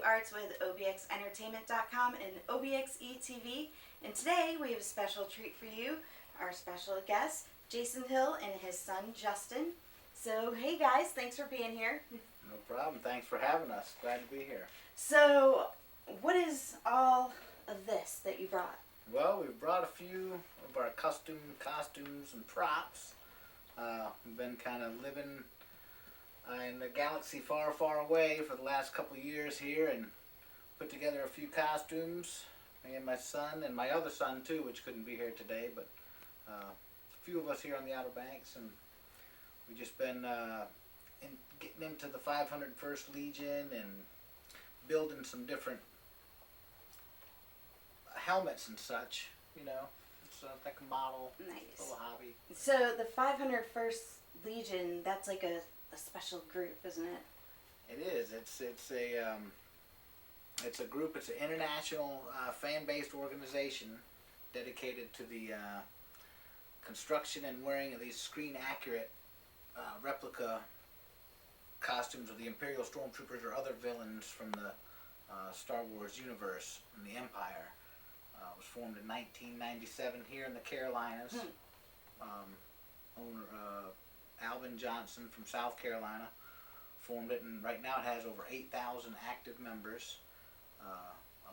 arts with OBXentertainment.com and OBXE TV. And today we have a special treat for you. Our special guest, Jason Hill, and his son, Justin. So, hey guys, thanks for being here. No problem. Thanks for having us. Glad to be here. So, what is all of this that you brought? Well, we've brought a few of our costumes and props. We've been kind of living in the galaxy far, far away for the last couple of years here and put together a few costumes. Me and my son, and my other son too, which couldn't be here today, but a few of us here on the Outer Banks, and we've just been getting into the 501st Legion and building some different helmets and such, you know. It's like a model, Nice. little hobby. So, the 501st Legion, that's like a special group, isn't it? It is. It's a group. It's an international fan-based organization dedicated to the construction and wearing of these screen-accurate replica costumes of the Imperial Stormtroopers or other villains from the Star Wars universe and the Empire. It was formed in 1997 here in the Carolinas. Owner Alvin Johnson from South Carolina formed it, and right now it has over 8,000 active members,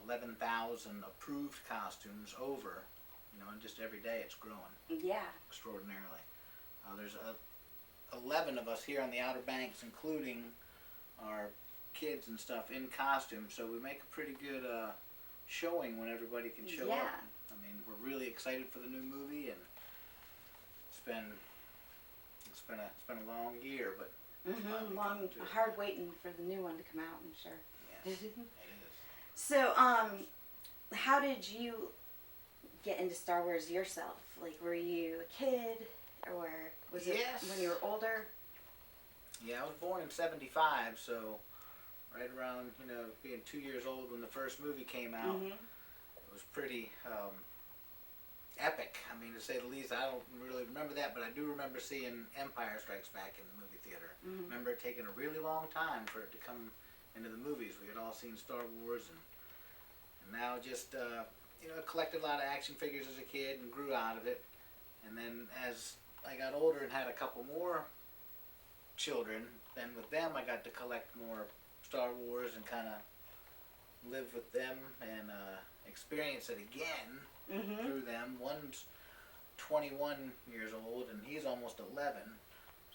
11,000 approved costumes over, and just every day it's growing. Yeah. Extraordinarily. There's 11 of us here on the Outer Banks, including our kids and stuff in costume, so we make a pretty good showing when everybody can show up. I mean, we're really excited for the new movie, and it's been a long year, but hard waiting for the new one to come out, I'm sure. Yes, it is. So, how did you get into Star Wars yourself? Like, were you a kid, or was it when you were older? Yeah, I was born in '75, so right around, being 2 years old when the first movie came out. It was pretty epic, I mean, to say the least. I don't really remember that, but I do remember seeing Empire Strikes Back in the movie theater. Remember it taking a really long time for it to come into the movies. We had all seen Star Wars, and now just, collected a lot of action figures as a kid and grew out of it. And then as I got older and had a couple more children, then with them I got to collect more Star Wars and kind of live with them and experience it again through them. One's 21 years old and he's almost 11,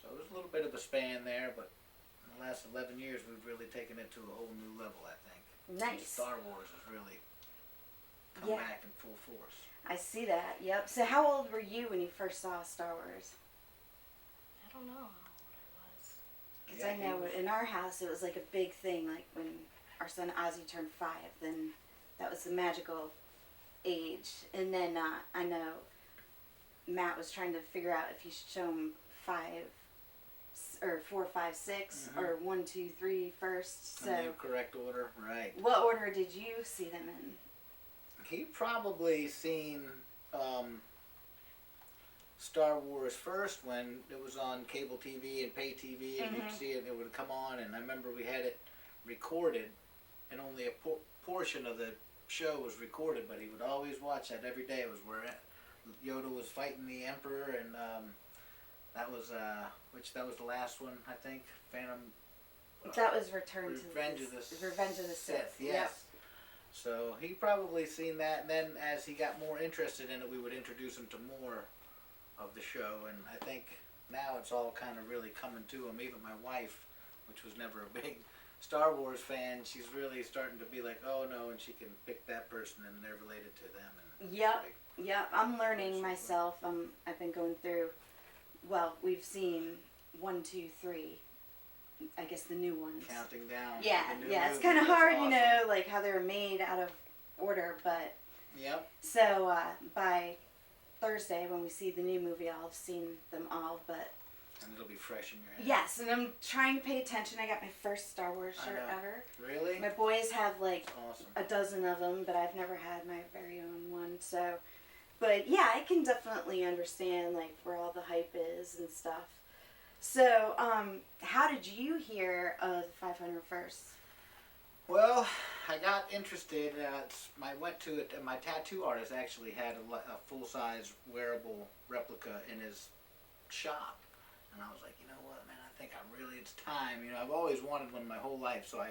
so there's a little bit of a span there, but in the last 11 years we've really taken it to a whole new level, I think. Nice. Star Wars has really come back in full force. I see that, yep. So how old were you when you first saw Star Wars? I don't know how old I was. Because I know in our house it was like a big thing, like when our son Ozzy turned 5, then that was the magical age. And then I know Matt was trying to figure out if you should show him 5 or 4, 5, 6 or 1, 2, 3 first. So in the correct order, right. What order did you see them in? He probably seen Star Wars first when it was on cable TV and pay TV, and you'd see it, it would come on, and I remember we had it recorded, and only a portion of the show was recorded, but he would always watch that every day. It was where Yoda was fighting the Emperor, and that was the last one, I think. That was Revenge of the Sith. Yes. Yep. So he probably seen that, and then as he got more interested in it, we would introduce him to more of the show, and I think now it's all kind of really coming to him. Even my wife, which was never a big Star Wars fan, she's really starting to be like, oh no, and she can pick that person and they're related to them. And Yep. I'm learning myself. I've been going through, we've seen 1, 2, 3. I guess the new ones. Counting down. Yeah, it's kind of hard, awesome. Like how they were made out of order, but. Yep. So by Thursday, when we see the new movie, I'll have seen them all, but. And it'll be fresh in your head. Yes, and I'm trying to pay attention. I got my first Star Wars shirt ever. Really? My boys have like awesome. a dozen of them, but I've never had my very own one. So, but yeah, I can definitely understand like where all the hype is and stuff. So, how did you hear of the 501st? Well, I got interested. I went to it. My tattoo artist actually had a full-size wearable replica in his shop, and I was like, you know what, man? I think it's time. You know, I've always wanted one my whole life, so I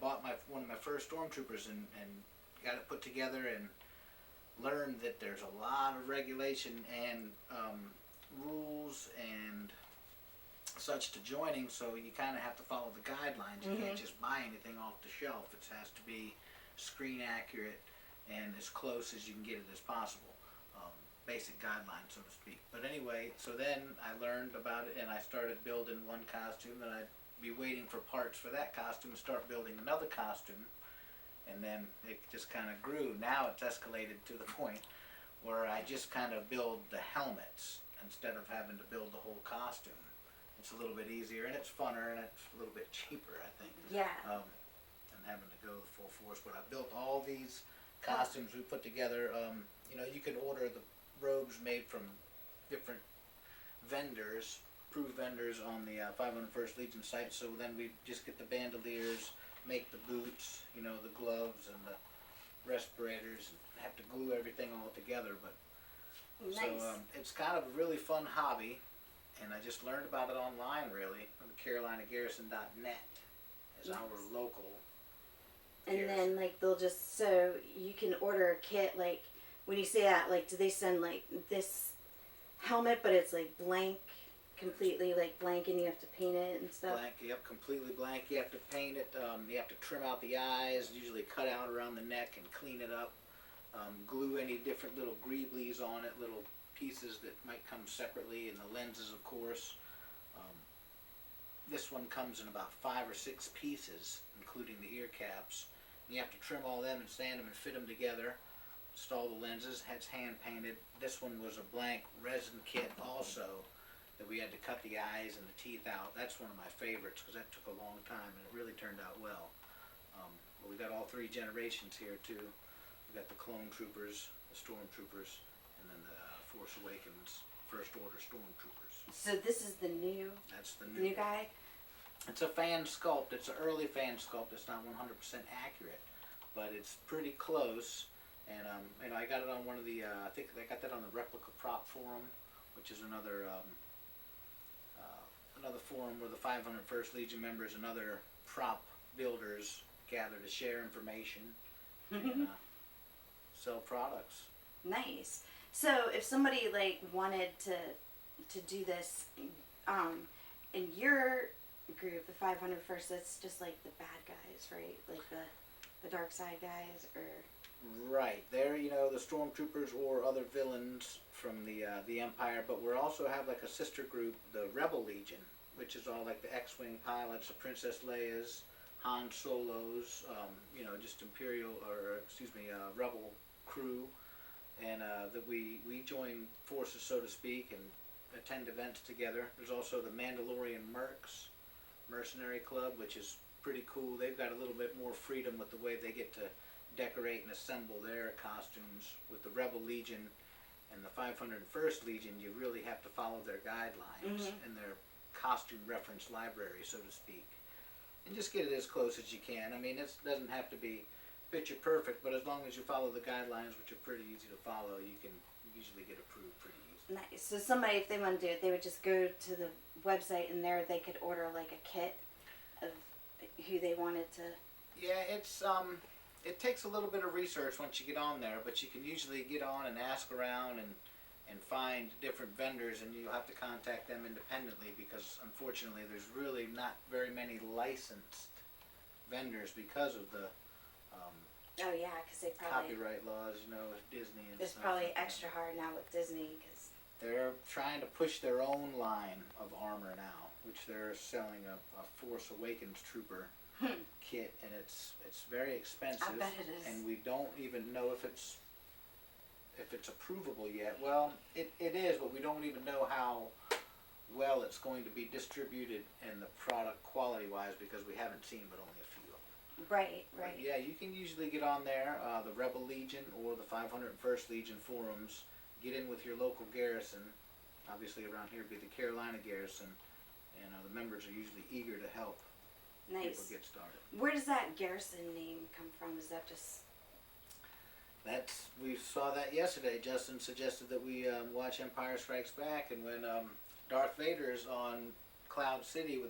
bought one of my first stormtroopers and got it put together and learned that there's a lot of regulation and rules and such to joining, so you kind of have to follow the guidelines. You can't just buy anything off the shelf. It has to be screen accurate and as close as you can get it as possible. Basic guidelines, so to speak. But anyway, so then I learned about it and I started building one costume, then I'd be waiting for parts for that costume and start building another costume, and then it just kind of grew. Now it's escalated to the point where I just kind of build the helmets instead of having to build the whole costume. It's a little bit easier and it's funner and it's a little bit cheaper, I think. Yeah. Than having to go the full force. But I built all these costumes we put together. You know, you can order the robes made from different vendors, approved vendors on the 501st Legion site. So then we just get the bandoliers, make the boots, you know, the gloves and the respirators, and have to glue everything all together. But Nice. so it's kind of a really fun hobby. And I just learned about it online, really, from CarolinaGarrison.net is Nice. our local. And garrison. then like they'll just, so you can order a kit, like when you say that, like do they send like this helmet but it's like blank, completely like blank, and you have to paint it and stuff? Blank, yep, completely blank. You have to paint it. You have to trim out the eyes, usually cut out around the neck and clean it up. Glue any different little greeblies on it, little pieces that might come separately, and the lenses, of course. This one comes in about 5 or 6 pieces, including the ear caps. You have to trim all them and sand them and fit them together. Install the lenses. It's hand painted. This one was a blank resin kit also, that we had to cut the eyes and the teeth out. That's one of my favorites because that took a long time and it really turned out well. But we got all 3 generations here too. We got the clone troopers, the stormtroopers, and then the Force Awakens First Order stormtroopers. So this is the new That's the new guy? It's a fan sculpt. It's an early fan sculpt. It's not 100% accurate, but it's pretty close. And you know, I got it on one of the. I think I got that on the Replica Prop Forum, which is another forum where the 501st Legion members and other prop builders gather to share information and sell products. Nice. So if somebody like wanted to do this, in your group, the 501st, that's just like the bad guys, right? Like the dark side guys, or Right, they're, you know, the stormtroopers or other villains from the Empire, but we also have like a sister group, the Rebel Legion, which is all like the X-Wing pilots, the Princess Leia's, Han Solo's, you know, just Rebel crew, and that we join forces, so to speak, and attend events together. There's also the Mandalorian Mercenary Club, which is pretty cool. They've got a little bit more freedom with the way they get to decorate and assemble their costumes. With the Rebel Legion and the 501st Legion, you really have to follow their guidelines and their costume reference library, so to speak, and just get it as close as you can. I mean, it doesn't have to be picture perfect, but as long as you follow the guidelines, which are pretty easy to follow, you can usually get approved pretty easily. nice. So somebody, if they want to do it, they would just go to the website, and there they could order like a kit of who they wanted to. Yeah, it's it takes a little bit of research once you get on there, but you can usually get on and ask around and find different vendors, and you'll have to contact them independently because unfortunately there's really not very many licensed vendors because of the Oh yeah, because they probably copyright laws, you know, with Disney and it's stuff. probably like that. extra hard now with Disney because They're trying to push their own line of armor now, which they're selling a Force Awakens trooper kit, and it's very expensive. I bet it is. And we don't even know if it's approvable yet. Well, it is, but we don't even know how well it's going to be distributed and the product quality-wise because we haven't seen but only a few of them. right. But yeah, you can usually get on there, the Rebel Legion or the 501st Legion forums. Get in with your local garrison. Obviously, around here would be the Carolina Garrison, and the members are usually eager to help Nice. people get started. Where does that Garrison name come from? Is that just... We saw that yesterday. Justin suggested that we watch Empire Strikes Back, and when Darth Vader's on Cloud City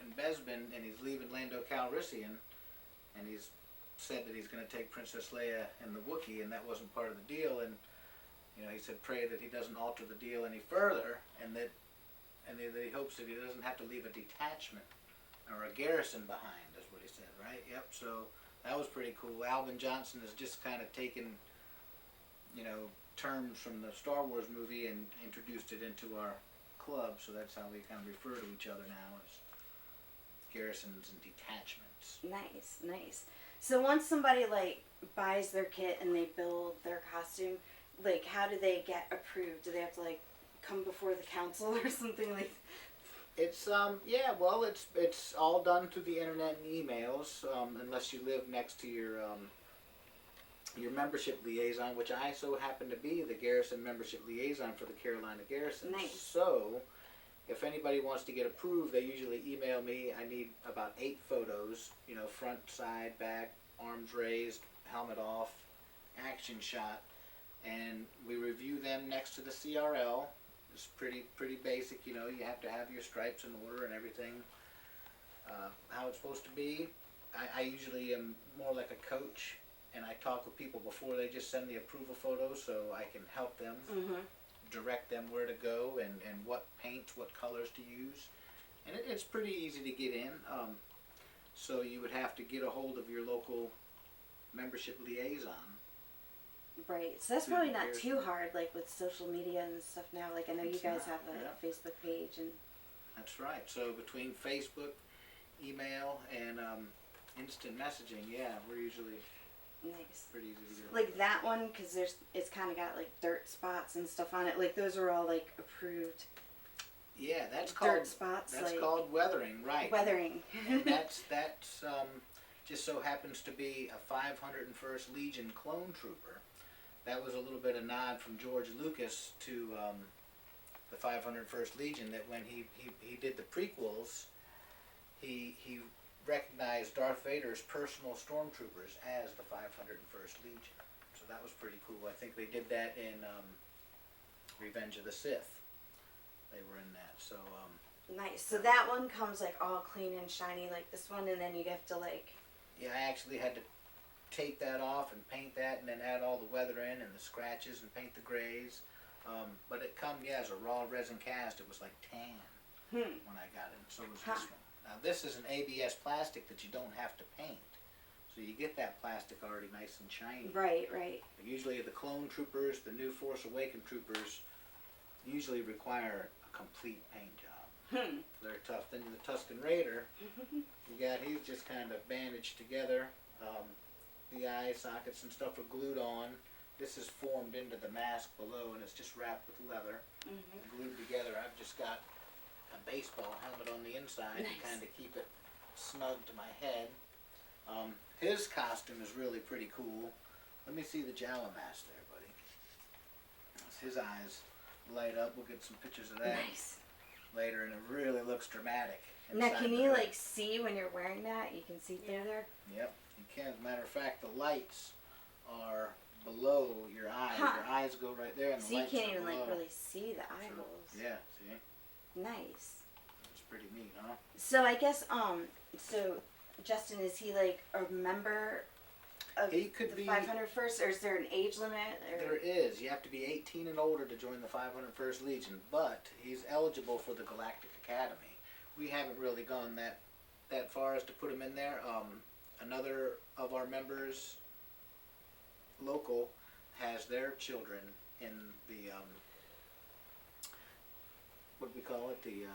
in Bespin, and he's leaving Lando Calrissian, and he's said that he's going to take Princess Leia and the Wookiee, and that wasn't part of the deal, and he said pray that he doesn't alter the deal any further, and that he hopes that he doesn't have to leave a detachment or a garrison behind, is what he said, right? Yep. So that was pretty cool. Alvin Johnson has just kind of taken, terms from the Star Wars movie and introduced it into our club, so that's how we kind of refer to each other now as garrisons and detachments. Nice, nice. So once somebody buys their kit and they build their costume, how do they get approved? Do they have to come before the council or something like? It's it's all done through the internet and emails, unless you live next to your membership liaison, which I so happen to be the Garrison membership liaison for the Carolina Garrison. Nice. So, if anybody wants to get approved, they usually email me. I need about 8 photos, front, side, back, arms raised, helmet off, action shot, and we review them next to the CRL. It's pretty basic, you have to have your stripes in order and everything, how it's supposed to be. I usually am more like a coach, and I talk with people before they just send the approval photos, so I can help them, direct them where to go and what paints, what colors to use. And it's pretty easy to get in, so you would have to get a hold of your local membership liaison. Right, so that's probably not too hard, with social media and stuff now. I know you guys have a Facebook page and... That's right. So between Facebook, email, and instant messaging, we're usually nice. Pretty easy to do. That one, because it's kind of got dirt spots and stuff on it. Those are all approved. Yeah, that's called dirt spots. That's called weathering, right? Weathering. And that's just so happens to be a 501st Legion clone trooper. That was a little bit of nod from George Lucas to the 501st Legion, that when he did the prequels, he recognized Darth Vader's personal stormtroopers as the 501st Legion. So that was pretty cool. I think they did that in Revenge of the Sith. They were in that. So nice. So that one comes all clean and shiny like this one, and then you have to Yeah, I actually had to tape that off and paint that, and then add all the weather in and the scratches and paint the grays. But it come as a raw resin cast. It was tan when I got it. So was this one. Now this is an ABS plastic that you don't have to paint, so you get that plastic already nice and shiny. Right, right. Usually the clone troopers, the new Force Awakened troopers, usually require a complete paint job. They're tough. Then the Tusken Raider, he's just kind of bandaged together. The eye sockets and stuff are glued on. This is formed into the mask below, and it's just wrapped with leather, glued together. I've just got a baseball helmet on the inside to kind of keep it snug to my head. His costume is really pretty cool. Let me see the Jawa mask there, buddy. His eyes light up. We'll get some pictures of that later, and it really looks dramatic. Now, can you see when you're wearing that? You can see through there? Yep, you can. As a matter of fact, the lights are below your eyes. Your eyes go right there, and the lights so you can't are even below. really see the eye holes. Yeah, see? Nice. It's pretty neat, huh? So I guess so Justin, is he a member of he could the be 501st, or is there an age limit? Or? There is. You have to be 18 and older to join the 501st Legion, but he's eligible for the Galactic Academy. We haven't really gone that far as to put him in there. Another of our members, local, has their children in the what do we call it? The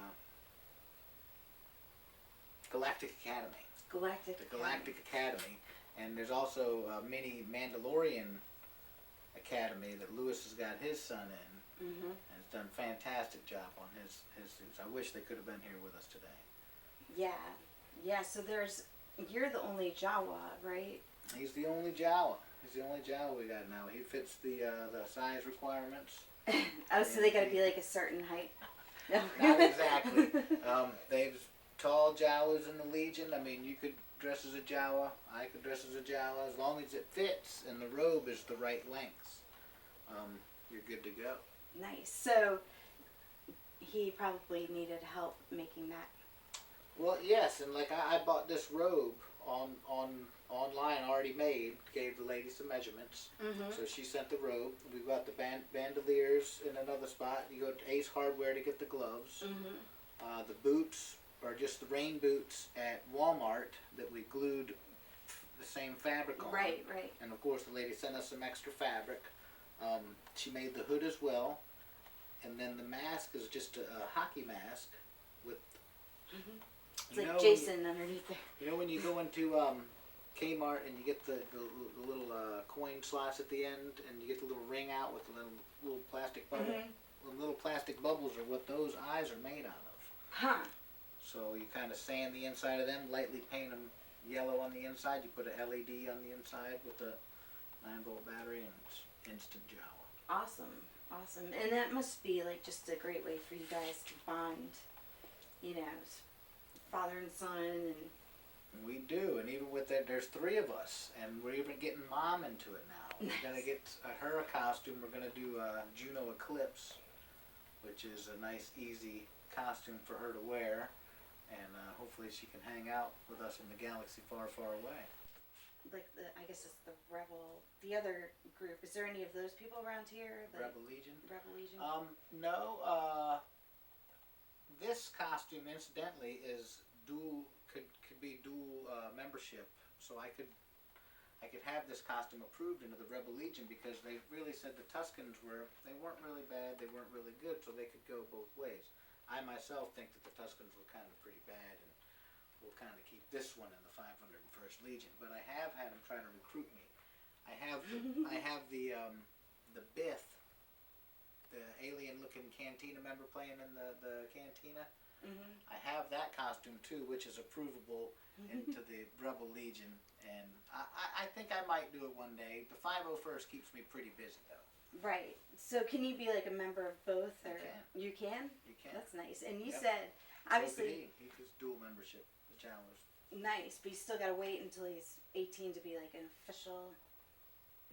Galactic Academy. The Galactic Academy. And there's also a mini Mandalorian Academy that Lewis has got his son in. And has done a fantastic job on his suits. I wish they could have been here with us today. Yeah, so you're the only Jawa, right? He's the only Jawa. He's the only Jawa we got now. He fits the size requirements. So they got to be a certain height? No. Not exactly. tall Jawas in the Legion. I mean, you could dress as a Jawa. I could dress as a Jawa. As long as it fits and the robe is the right length, you're good to go. Nice. So he probably needed help making that. Well, yes, and like I bought this robe online already made. Gave the lady some measurements, so she sent the robe. We got the bandoliers in another spot. You go to Ace Hardware to get the gloves. The boots are just the rain boots at Walmart that we glued the same fabric on. Right. And of course, the lady sent us some extra fabric. She made the hood as well, and then the mask is just a hockey mask with. It's like Jason underneath there. You know when you go into Kmart and you get the little coin slots at the end, and you get the little ring out with the little plastic bubble. The little plastic bubbles are what those eyes are made out of. Huh. So you kind of sand the inside of them, lightly paint them yellow on the inside. You put a LED on the inside with a 9-volt battery, and it's instant Jawa. Awesome. And that must be like just a great way for you guys to bond, you know, father and son. And we do, and even with that, there's 3 of us, and we're even getting Mom into it now. We're gonna get her a costume. We're gonna do Juno Eclipse, which is a nice, easy costume for her to wear, and hopefully she can hang out with us in the galaxy far, far away. like I guess it's the the other group. Is there any of those people around here? Rebel Legion? Rebel Legion? No, this costume, incidentally, is could be dual membership. So I could have this costume approved into the Rebel Legion because they really said the Tuscans they weren't really bad, they weren't really good, so they could go both ways. I myself think that the Tuscans were kind of pretty bad, and we'll kind of keep this one in the 501st Legion. But I have had them try to recruit me. I have the Bith, the alien-looking cantina member playing in the cantina. I have that costume too, which is approvable into the Rebel Legion, and I think I might do it one day. The 501st keeps me pretty busy though. Right. So can you be like a member of both, or You can. you can? You can. That's nice. And you Yep. said obviously he does dual membership, the Jawas. nice, but you still got to wait until he's 18 to be like an official.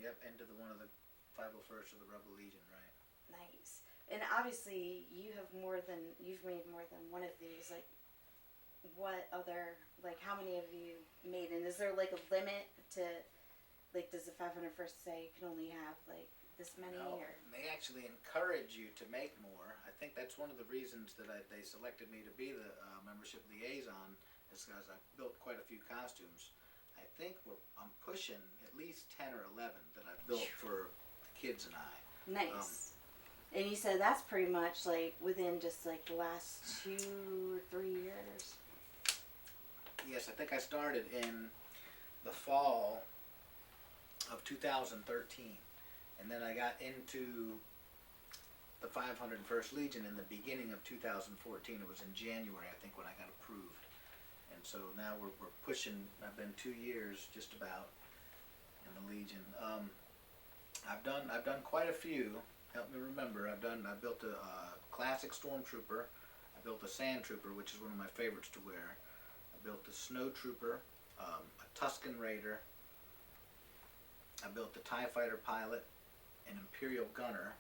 Yep, into one of the 501st of the Rebel Legion, right? Nice. And obviously you've made more than one of these. Like, what other, like, how many have you made? And is there like a limit to, like, does the 501st say you can only have like this many? No, or they actually encourage you to make more. I think that's one of the reasons that they selected me to be the membership liaison, is because I built quite a few costumes. I think I'm pushing at least 10 or 11 that I've built for the kids and I. nice. And you said that's pretty much like within just like the last 2 or 3 years. Yes, I think I started in the fall of 2013, and then I got into the 501st Legion in the beginning of 2014. It was in January, I think, when I got approved. And so now we're pushing. I've been 2 years just about in the Legion. I've done quite a few. Help me remember. I built a classic stormtrooper. I built a sand trooper, which is one of my favorites to wear. I built a snow trooper, a Tusken Raider. I built the TIE Fighter pilot, an Imperial gunner.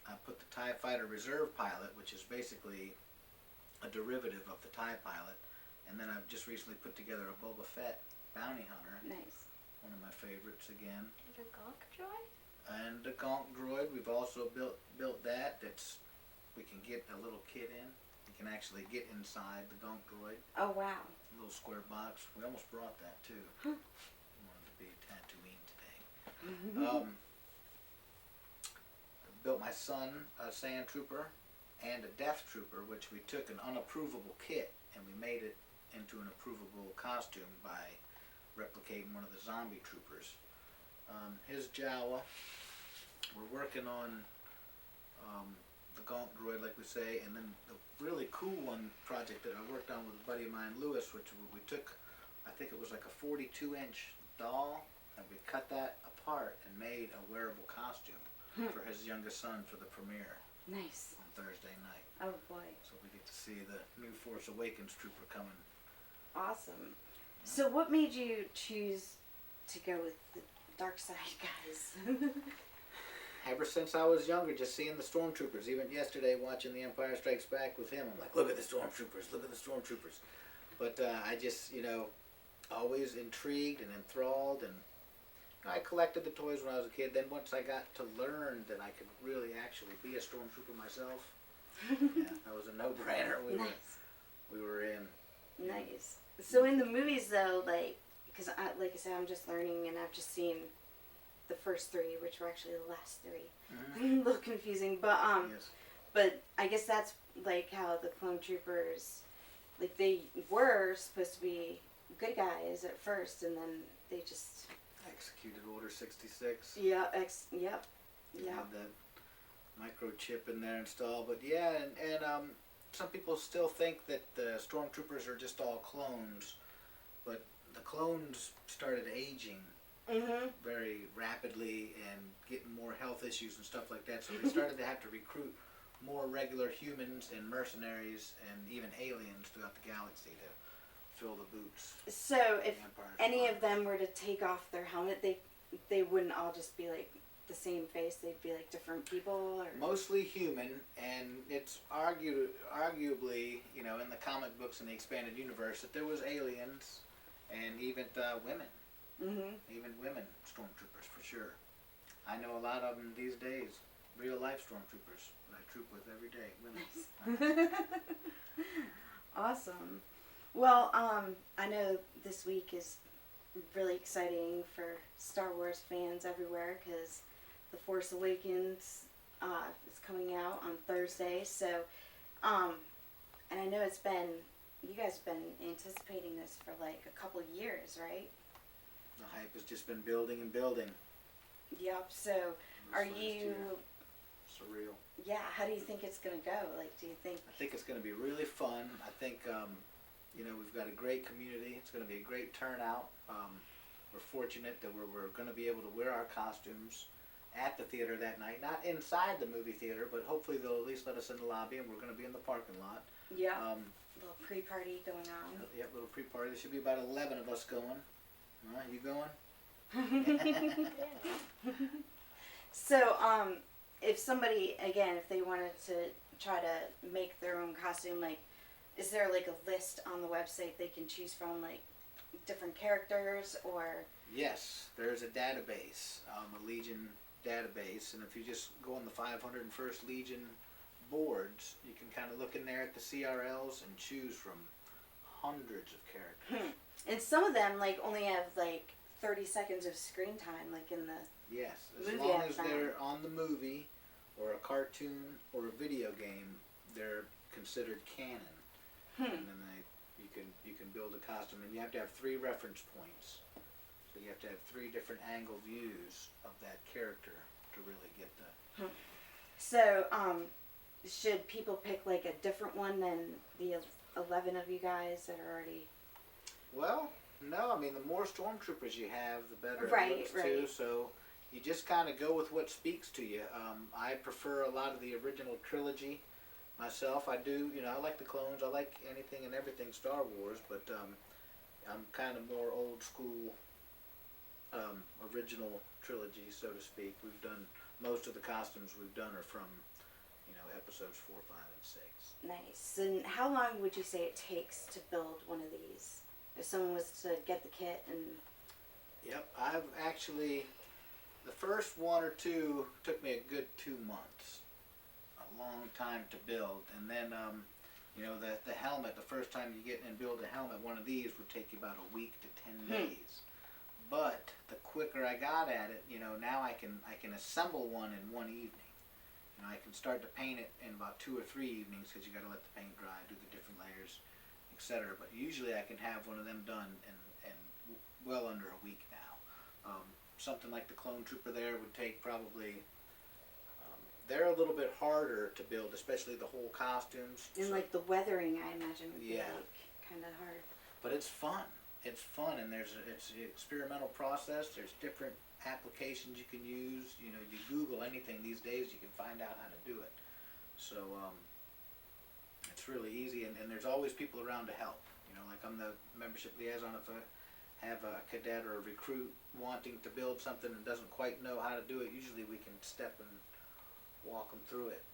I put the TIE Fighter reserve pilot, which is basically a derivative of the TIE pilot. And then I've just recently put together a Boba Fett bounty hunter. Nice. One of my favorites again. And a Gonk droid? And the Gonk droid, we've also built that. We can get a little kit in. You can actually get inside the Gonk droid. Oh wow. A little square box. We almost brought that too. Huh. Wanted to be Tatooine today. Built my son a sand trooper and a death trooper, which we took an unapprovable kit and we made it into an approvable costume by replicating one of the zombie troopers. His Jawa. We're working on the Gonk droid, like we say, and then the really cool project that I worked on with a buddy of mine, Lewis, which we took, I think it was like a 42-inch doll, and we cut that apart and made a wearable costume for his youngest son for the premiere Nice. on Thursday night. Oh boy. So we get to see the new Force Awakens trooper coming. Awesome. So what made you choose to go with the dark side guys? Ever since I was younger, just seeing the stormtroopers. Even yesterday, watching The Empire Strikes Back with him, I'm like, look at the stormtroopers, look at the stormtroopers. But I just, always intrigued and enthralled, and I collected the toys when I was a kid. Then once I got to learn that I could really actually be a stormtrooper myself, yeah, that was a no-brainer. We were in. Nice. So in the movies, though, because like I said, I'm just learning, and I've just seen the first three, which were actually the last three. A little confusing, but Yes. but I guess that's like how the clone troopers, like they were supposed to be good guys at first, and then they just Executed Order 66. yep. Had that microchip in there installed, but yeah, and some people still think that the stormtroopers are just all clones, but the clones started aging very rapidly and getting more health issues and stuff like that, so they started to have to recruit more regular humans and mercenaries and even aliens throughout the galaxy to fill the boots. So if the Empire's any of requirements. them were to take off their helmet, they wouldn't all just be like the same face. They'd be like different people, or Mostly human, and it's arguably, in the comic books and the expanded universe, that there was aliens and even women. Even women stormtroopers, for sure. I know a lot of them these days, real life stormtroopers that I troop with every day. Women. Awesome. Well, I know this week is really exciting for Star Wars fans everywhere because The Force Awakens is coming out on Thursday. So, and I know you guys have been anticipating this for like a couple years, right? The hype has just been building and building. Yep. So, This are last you? year. Surreal. Yeah. How do you think it's gonna go? Like, do you think? I think it's going to be really fun. I think, we've got a great community. It's going to be a great turnout. We're fortunate that we're going to be able to wear our costumes at the theater that night. Not inside the movie theater, but hopefully they'll at least let us in the lobby, and we're going to be in the parking lot. Yeah. Little pre-party going on. Yeah, little pre-party. There should be about 11 of us going. You going? So, if somebody, again, if they wanted to try to make their own costume, like, is there like a list on the website they can choose from, like, different characters, or? Yes, there's a database, a Legion database, and if you just go on the 501st Legion boards, you can kind of look in there at the CRLs and choose from hundreds of characters. And some of them, like, only have, like, 30 seconds of screen time, like in the Yes, as movie long I've as found. they're on the movie, or a cartoon, or a video game, they're considered canon. And then you can build a costume, and you have to have 3 reference points. So you have to have 3 different angle views of that character to really get the. So, should people pick, like, a different one than the 11 of you guys that are already? Well, no, I mean, the more stormtroopers you have, the better Right, it looks right. too. So you just kind of go with what speaks to you. I prefer a lot of the original trilogy myself. I do, I like the clones. I like anything and everything Star Wars, but I'm kind of more old school, original trilogy, so to speak. We've done most of the costumes we've done are from, episodes 4, 5, and 6. Nice. And how long would you say it takes to build one of these? If someone was to get the kit and... Yep, I've actually, the first 1 or 2 took me a good 2 months. A long time to build. And then, the helmet, the first time you get and build a helmet, one of these would take you about a week to 10 days. But the quicker I got at it, now I can assemble one in one evening. I can start to paint it in about 2 or 3 evenings because you got to let the paint dry, do the different layers, etc. But usually I can have one of them done in well under a week now. Something like the clone trooper there would take probably. They're a little bit harder to build, especially the whole costumes. And, like, the weathering, I imagine, would be, Yeah. like, kind of hard. But it's fun. It's fun, and it's an experimental process. There's different applications you can use. You Google anything these days, you can find out how to do it. So really easy, and there's always people around to help. You know, like I'm the membership liaison. If I have a cadet or a recruit wanting to build something and doesn't quite know how to do it, usually we can step and walk them through it.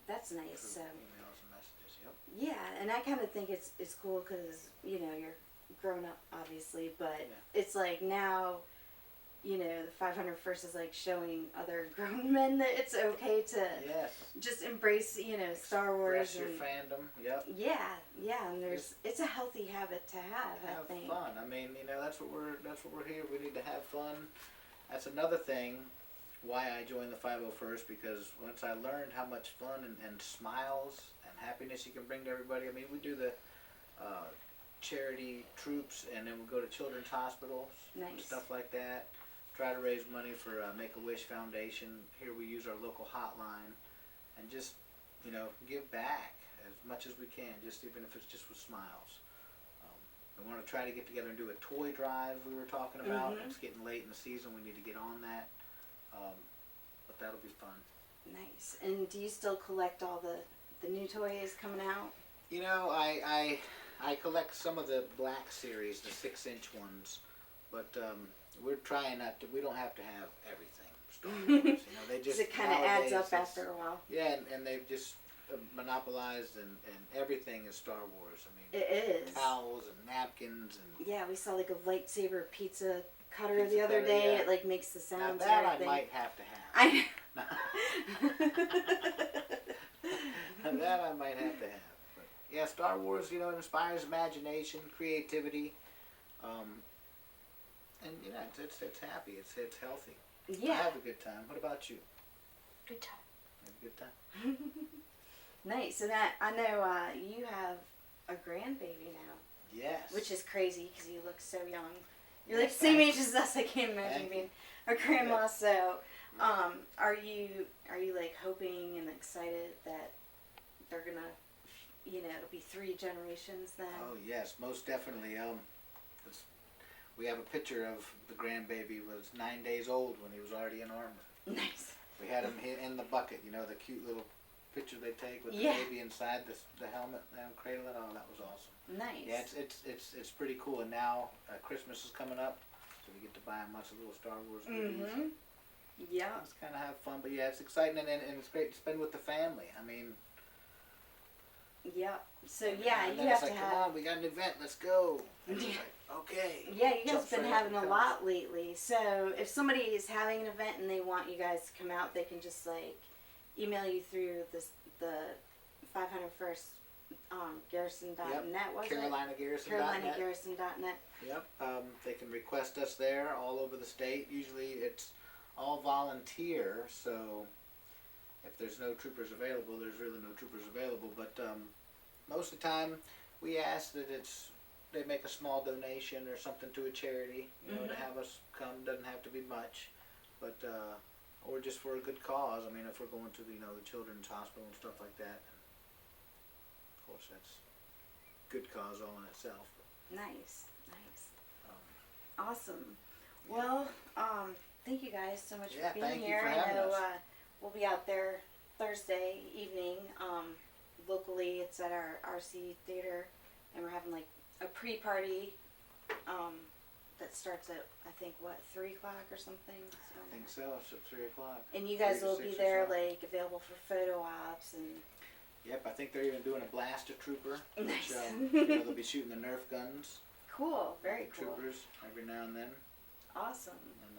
That's nice. Through So emails and messages. Yep. yeah, and I kind of think it's cool because you know you're grown up, obviously, but it's like now, you know, the 501st is like showing other grown men that it's okay to Yes. just embrace, you know, Star Wars Express your fandom. Yep. Yeah, and it's a healthy habit to have. I think. Have fun. I mean, you know, that's what we're here. We need to have fun. That's another thing why I joined the 501st, because once I learned how much fun and smiles and happiness you can bring to everybody. I mean, we do the charity troops, and then we go to children's hospitals and stuff like that. Try to raise money for Make-A-Wish Foundation. Here we use our local hotline, and just, you know, give back as much as we can, just even if it's just with smiles. We want to try to get together and do a toy drive we were talking about. It's getting late in the season. We need to get on that. But that'll be fun. Nice. And do you still collect all the new toys coming out? You know, I collect some of the Black series, the 6-inch ones, but we're trying not to. We don't have to have everything. Star Wars, you know, they just it kind of adds up after a while. Yeah, and they've just monopolized, and everything is Star Wars. I mean, it is towels and napkins and. Yeah, we saw like a lightsaber pizza cutter the other day. Yeah. It like makes the sounds. Now that and everything. I might have to have. That I might have to have. But yeah, Star Wars, you know, inspires imagination, creativity, and you know, it's happy. It's healthy. Yeah. I have a good time. What about you? Good time. Have a good time. Nice. And I know you have a grandbaby now. Yes. Which is crazy because you look so young. You're like the same age as us. I can't imagine being a grandma. Yes. So, are you like hoping and excited that they're gonna, you know, it'll be 3 generations then? Oh yes, most definitely. We have a picture of the grandbaby was 9 days old when he was already in armor. Nice. We had him in the bucket. You know, the cute little picture they take with the baby inside the helmet and cradle it. Oh, that was awesome. Nice. Yeah, it's pretty cool. And now Christmas is coming up, so we get to buy a bunch of little Star Wars movies. Yeah. It's kind of have fun, but yeah, it's exciting and it's great to spend with the family. I mean. Yeah. So yeah, and you then have it's to like, have. come on, we got an event. Let's go. And it's like, okay. Yeah, you guys Jump have been right having up a and lot lately. So if somebody is having an event and they want you guys to come out, they can just like email you through the 501st Garrison.net, was Carolina Garrison. CarolinaGarrison.net. Yep. They can request us there all over the state. Usually it's all volunteer, so if there's no troopers available, there's really no troopers available. But most of the time, we ask that they make a small donation or something to a charity, you know, to have us come. Doesn't have to be much, but or just for a good cause. I mean, if we're going to the children's hospital and stuff like that, and of course that's good cause all in itself. Nice. Awesome. Yeah. Well, thank you guys so much for being here. I know we'll be out there Thursday evening. Locally, it's at our RC theater, and we're having like a pre-party that starts at, I think, 3 o'clock or something. I think so. It's at 3 o'clock. And you guys will be there, like, available for photo ops and. Yep, I think they're even doing a blaster trooper. Nice. Which, they'll be shooting the Nerf guns. Cool. Very cool. Troopers every now and then. Awesome. And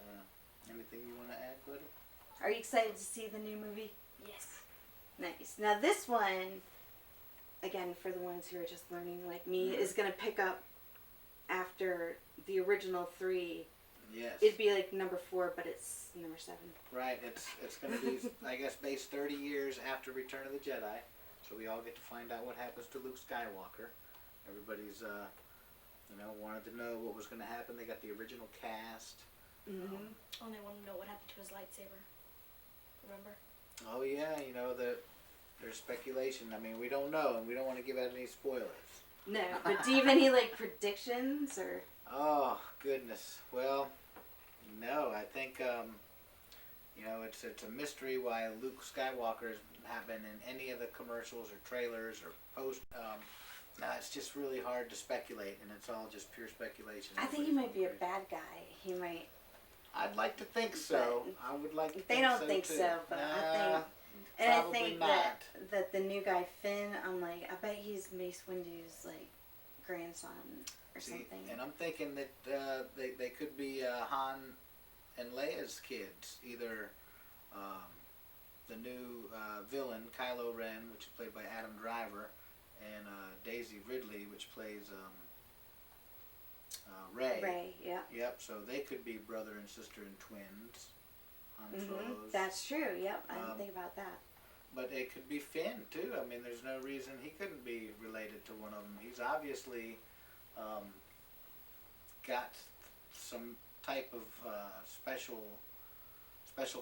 anything you want to add, Glitter? Are you excited to see the new movie? Yes. Nice. Now this one, again, for the ones who are just learning like me, is going to pick up after the original 3. Yes. It'd be like number 4, but it's number 7. Right. It's going to be, I guess, based 30 years after Return of the Jedi. So we all get to find out what happens to Luke Skywalker. Everybody's, wanted to know what was going to happen. They got the original cast. And they want to know what happened to his lightsaber. Remember? Oh yeah, there's speculation. I mean, we don't know, and we don't want to give out any spoilers. No, but do you have any like predictions or? Oh goodness. Well, no. I think it's a mystery why Luke Skywalker has not been in any of the commercials or trailers or post. No, it's just really hard to speculate, and it's all just pure speculation. I think he might be a bad guy. He might. I'd like to think so. I would like to. They don't think too. so, but I think. And I think that the new guy Finn, I'm like, I bet he's Mace Windu's like grandson or something. And I'm thinking that they could be Han and Leia's kids, either the new villain Kylo Ren, which is played by Adam Driver, and Daisy Ridley, which plays Rey. Rey, yeah. Yep. So they could be brother and sister and twins. Han Solos. That's true. Yep, I didn't think about that. But it could be Finn too. I mean, there's no reason he couldn't be related to one of them. He's obviously got some type of special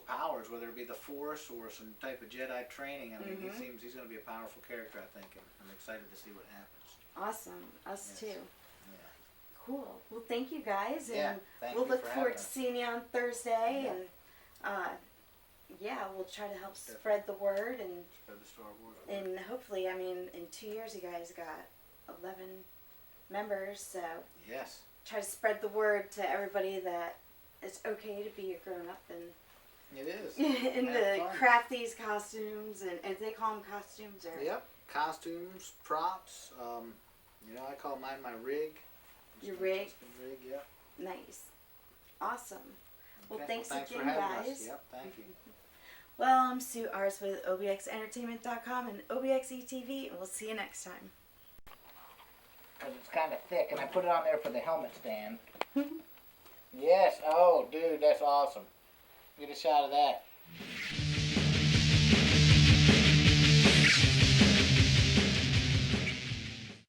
powers, whether it be the Force or some type of Jedi training. I mean, he's going to be a powerful character, I think, and I'm excited to see what happens. Awesome. Us too. Yeah. Cool. Well, thank you guys, Yeah, and thank we'll you look for forward having to us. seeing you on Thursday, Yeah. and we'll try to help spread the word, and Spread the Star Wars word. and hopefully, I mean, in 2 years, you guys got 11 members, so Yes. try to spread the word to everybody that it's okay to be a grown up and It is. and Have to fun. craft these costumes, and they call them costumes, or Yep. Costumes, props. I call mine my rig. Your Just my rig? custom rig. Yep. nice, awesome. Well, Okay. thanks Thanks again, for having guys. us. Yep. Thank you. Well, I'm Sue Ars with OBXentertainment.com and OBXE TV, and we'll see you next time. Because it's kind of thick, and I put it on there for the helmet stand. Yes. Oh, dude, that's awesome. Get a shot of that.